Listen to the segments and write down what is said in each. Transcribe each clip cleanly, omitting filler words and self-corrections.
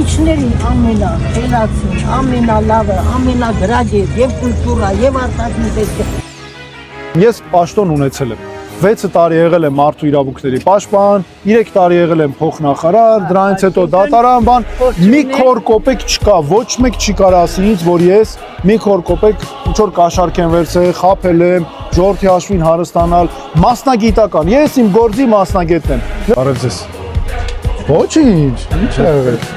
Ուսուցիչների ամենախելացին, ամենալավը, ամենագրագը եւ կուլտուրա եւ արտադրություն։ Ես պաշտոն ունեցել եմ 6 տարի եղել եմ մարդու իրավունքների պաշտպան, 3 տարի եղել եմ փոխնախարար, դրանից հետո դատարան, բան, մի քոր կոպեկ չկա, ոչ մեկ չի կարող ասի ինձ, որ ես մի քոր կոպեկ ինչ որ կաշառք եմ վերցրել, խաբել եմ, ժողովրդի հաշվին հարստանալ, մասնագիտական, ես իմ գործի մասնագետն եմ։ Բարև ձեզ։ Ոչինչ, ինչ է եղել։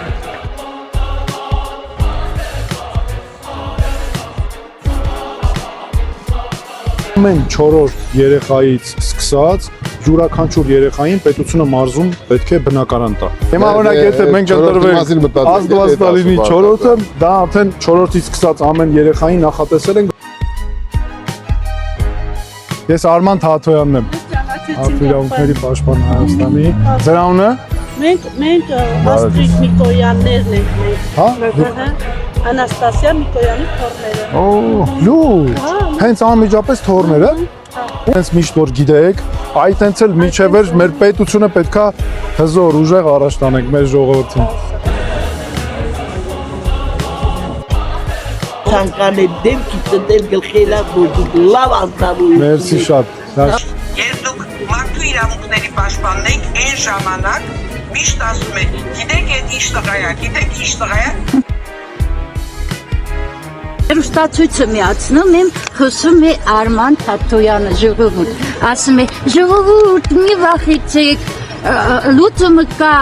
Ամեն 4-րդ երեխայից սկսած յուրաքանչյուր երեխային պետությունը մարզում պետք է բնակարան տա։ Հիմա օրինակ եթե մենք ընտրվենք Աստվածտալինի 4-րդը, դա արդեն 4-րդից սկսած ամեն երեխային նախատեսել ենք։ Ես Արման Թաթոյանն եմ, Մարդու իրավունքների պաշտպան Հայաստանի։ Ձեր անունը։ Մենք Աստրիդ Միկոյաններն ենք մենք։ Հա։ Անաստասիա Միկոյանի թորները։ Օ, լու։ Հենց անմիջապես թորները։ Հենց միշտ որ գիտեք, այդ հենց էլ միջև էր մեր պետությունը պետքա հզոր ուժեղ առաջ տանենք մեր ժողովրդին։ Ցանկալի դեպքի դել գլխելա որ լավ անտարու։ Մերսի շատ։ Ես դուք մարդու իրավունքների պաշտպանն եք, այն ժամանակ միշտ ասում եք, գիտեք այդ ինչ տղա է, գիտեք ինչ տղա է։ Հեռուստացույցը միացնում եմ, խոսում է Արման Թաթոյանը ժողովուրդ, ասում է ժողովուրդ մի վախեցեք, լուծումը կա,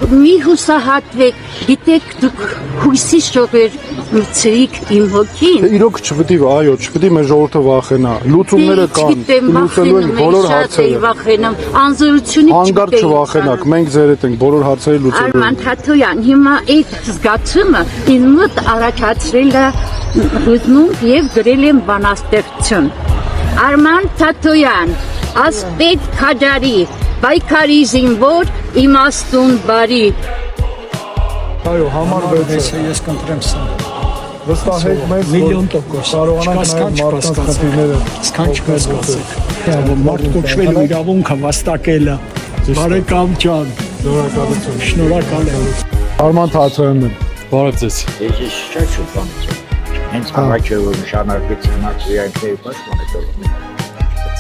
մի հուսահատվեք, գիտեք դուք հույսի շողեր մցրիկ իմ հոգին։ Իրոք չպետք է, այո, չպետք է մեր ժողովուրդը վախենա, լուծումները կան, լուծելու են բոլոր հարցերը։ Վախենամ, անզորությունից Հանգարտ չվախենաք, մենք ձեր հետ ենք բոլոր հարցերի լուծելու։ Արման Թաթոյան, հիմա այդ զգացումը ինձ մոտ առաջացրել է հուզմունք եւ գրել եմ բանաստեղծություն։ Արման Թաթոյան, ասպետ քաջարի, պայքարի զինվոր, իմաստուն բարի։ Այո, համարվեց։ Ես կընտրեմ սա։ Վստահեք մեզ, Միլիոն տոկոս։ կարողանանք նաև մարդկանց խնդիրները Սքանչ կասկածեք։ Մարդ կոչվելու իրավունքը վաստակելը։ Բարեկամ ջան, շնորհակալ եմ։ Արման Թաթոյանն եմ։ Բարև ձեզ։ Ես չէ շուտան։ Հենց առաջը որ նշանակվեց մարդու իրավունքների պաշտպանը։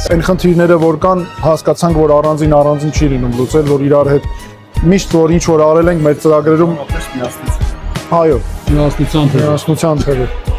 Այն խնդիրները որ կան, հասկացանք, որ առանձին չի լինում լուծել, որ իրար հետ միշտ որ ինչ որ արել ենք մեր ծրագրերում։ Այո, Միասնության միասնության թվով։